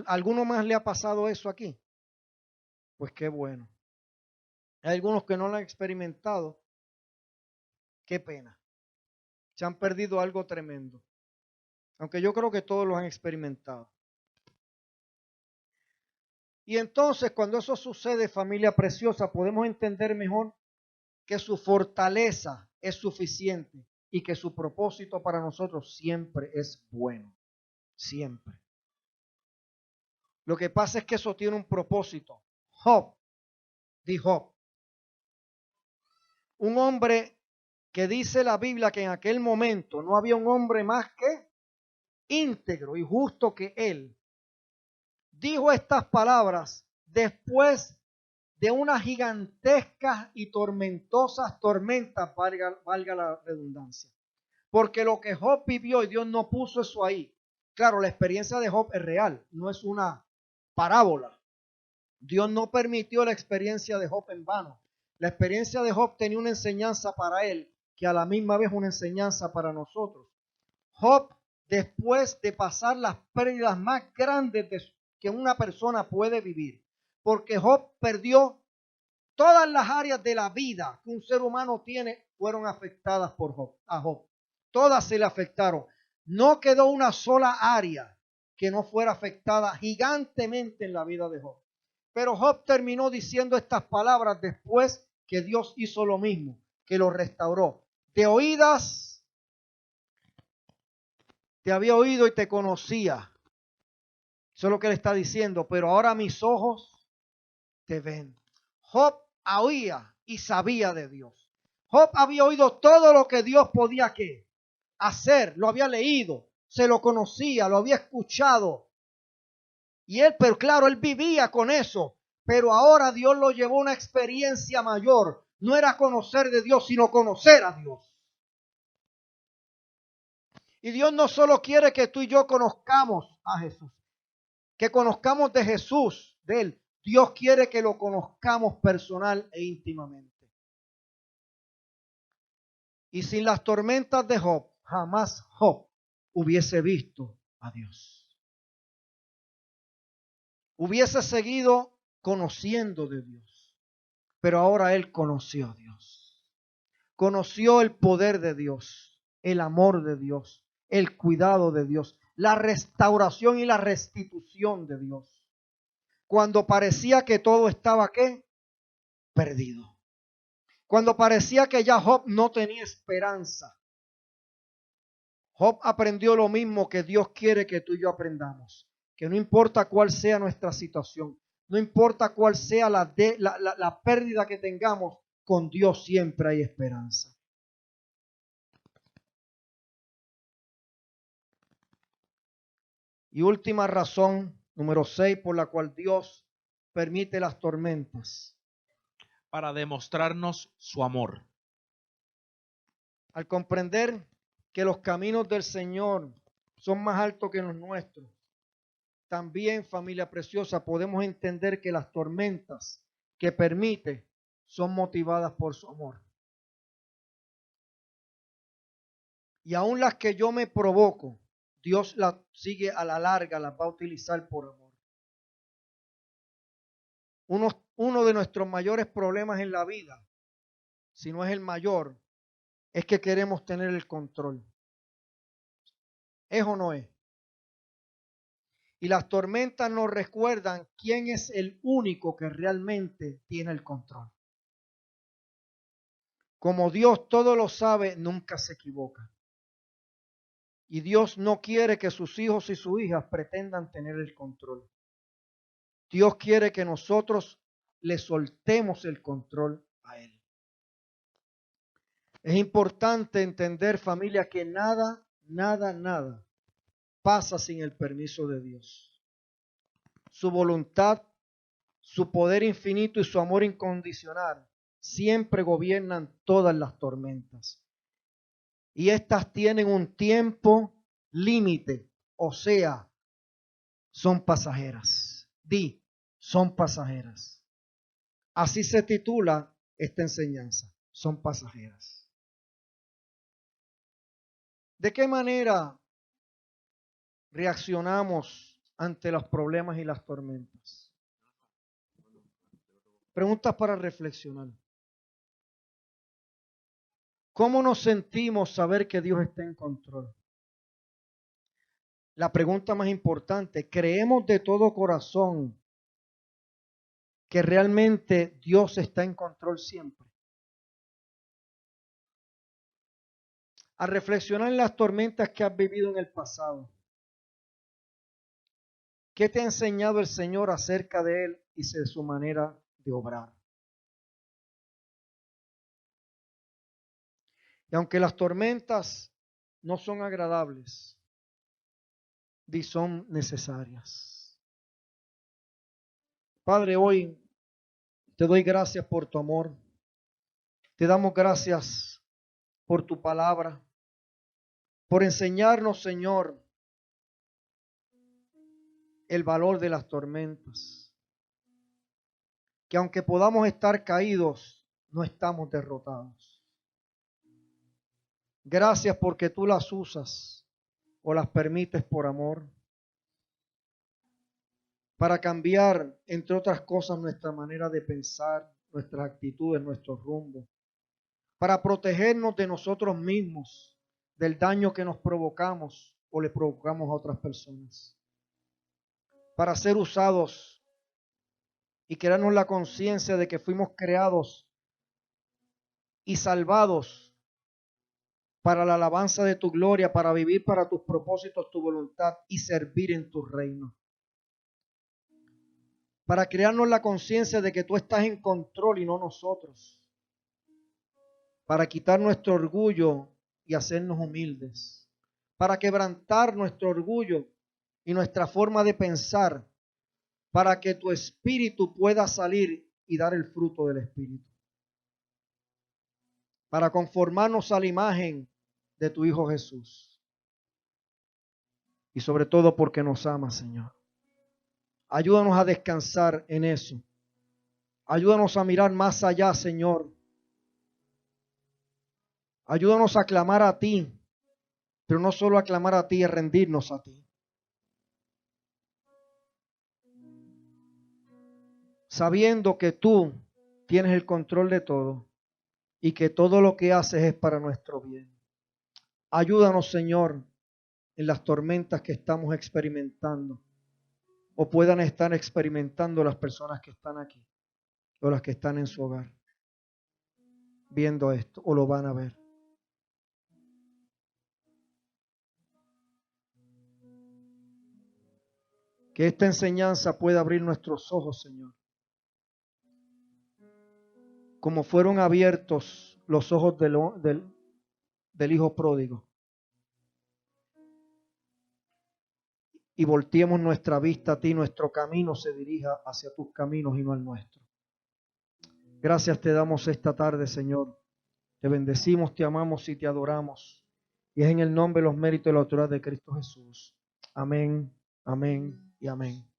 ¿A alguno más le ha pasado eso aquí? Pues qué bueno. Hay algunos que no lo han experimentado. Qué pena. Se han perdido algo tremendo. Aunque yo creo que todos lo han experimentado. Y entonces cuando eso sucede, familia preciosa, podemos entender mejor que su fortaleza es suficiente y que su propósito para nosotros siempre es bueno. Siempre. Lo que pasa es que eso tiene un propósito. Job, dijo, un hombre que dice la Biblia que en aquel momento no había un hombre más que íntegro y justo que él, dijo estas palabras después de unas gigantescas y tormentosas tormentas, valga la redundancia. Porque lo que Job vivió y Dios no puso eso ahí. Claro, la experiencia de Job es real, no es una parábola. Dios no permitió la experiencia de Job en vano. La experiencia de Job tenía una enseñanza para él, que a la misma vez una enseñanza para nosotros. Job, después de pasar las pérdidas más grandes que una persona puede vivir, porque Job perdió todas las áreas de la vida que un ser humano tiene, fueron afectadas por Job, a Job. Todas se le afectaron. No quedó una sola área que no fuera afectada gigantemente en la vida de Job. Pero Job terminó diciendo estas palabras después que Dios hizo lo mismo, que lo restauró. De oídas te había oído y te conocía. Eso es lo que él está diciendo, pero ahora mis ojos te ven. Job oía y sabía de Dios. Job había oído todo lo que Dios podía hacer, lo había leído, se lo conocía, lo había escuchado. Y él, pero claro, él vivía con eso, pero ahora Dios lo llevó a una experiencia mayor. No era conocer de Dios, sino conocer a Dios. Y Dios no solo quiere que tú y yo conozcamos a Jesús, que conozcamos de Jesús, de Él. Dios quiere que lo conozcamos personal e íntimamente. Y sin las tormentas de Job, jamás Job hubiese visto a Dios. Hubiese seguido conociendo de Dios. Pero ahora él conoció a Dios. Conoció el poder de Dios, el amor de Dios, el cuidado de Dios, la restauración y la restitución de Dios. Cuando parecía que todo estaba, ¿qué? Perdido. Cuando parecía que ya Job no tenía esperanza. Job aprendió lo mismo que Dios quiere que tú y yo aprendamos. Que no importa cuál sea nuestra situación, no importa cuál sea la pérdida que tengamos, con Dios siempre hay esperanza. Y última razón, número 6, por la cual Dios permite las tormentas. Para demostrarnos su amor. Al comprender que los caminos del Señor son más altos que los nuestros, también, familia preciosa, podemos entender que las tormentas que permite son motivadas por su amor. Y aún las que yo me provoco, Dios las sigue a la larga, las va a utilizar por amor. Uno de nuestros mayores problemas en la vida, si no es el mayor, es que queremos tener el control. ¿Es o no es? Y las tormentas nos recuerdan quién es el único que realmente tiene el control. Como Dios todo lo sabe, nunca se equivoca. Y Dios no quiere que sus hijos y sus hijas pretendan tener el control. Dios quiere que nosotros le soltemos el control a Él. Es importante entender, familia, que nada pasa sin el permiso de Dios. Su voluntad, su poder infinito y su amor incondicional siempre gobiernan todas las tormentas. Y estas tienen un tiempo límite, o sea, son pasajeras. Son pasajeras. Así se titula esta enseñanza, son pasajeras. ¿De qué manera reaccionamos ante los problemas y las tormentas? Preguntas para reflexionar. ¿Cómo nos sentimos saber que Dios está en control? La pregunta más importante, ¿creemos de todo corazón que realmente Dios está en control siempre? A reflexionar en las tormentas que has vivido en el pasado. ¿Qué te ha enseñado el Señor acerca de Él y de su manera de obrar? Y aunque las tormentas no son agradables, son necesarias. Padre, hoy te doy gracias por tu amor. Te damos gracias por tu palabra, por enseñarnos, Señor, el valor de las tormentas. Que aunque podamos estar caídos, no estamos derrotados. Gracias porque tú las usas o las permites por amor para cambiar, entre otras cosas, nuestra manera de pensar, nuestras actitudes, nuestros rumbos, para protegernos de nosotros mismos, del daño que nos provocamos o le provocamos a otras personas, para ser usados y crearnos la conciencia de que fuimos creados y salvados para la alabanza de tu gloria, para vivir para tus propósitos, tu voluntad y servir en tu reino. Para crearnos la conciencia de que tú estás en control y no nosotros. Para quitar nuestro orgullo y hacernos humildes. Para quebrantar nuestro orgullo y nuestra forma de pensar. Para que tu espíritu pueda salir y dar el fruto del espíritu. Para conformarnos a la imagen de tu Hijo Jesús. Y sobre todo porque nos ama, Señor. Ayúdanos a descansar en eso. Ayúdanos a mirar más allá, Señor. Ayúdanos a clamar a ti, pero no solo a clamar a ti, a rendirnos a ti. Sabiendo que tú tienes el control de todo y que todo lo que haces es para nuestro bien. Ayúdanos, Señor, en las tormentas que estamos experimentando. o puedan estar experimentando las personas que están aquí o las que están en su hogar viendo esto o lo van a ver. Que esta enseñanza pueda abrir nuestros ojos, Señor, como fueron abiertos los ojos del Hijo pródigo, y volteemos nuestra vista a ti, nuestro camino se dirija hacia tus caminos y no al nuestro. Gracias te damos esta tarde, Señor. Te bendecimos, te amamos y te adoramos. Y es en el nombre, los méritos y la autoridad de Cristo Jesús. Amén, amén y amén.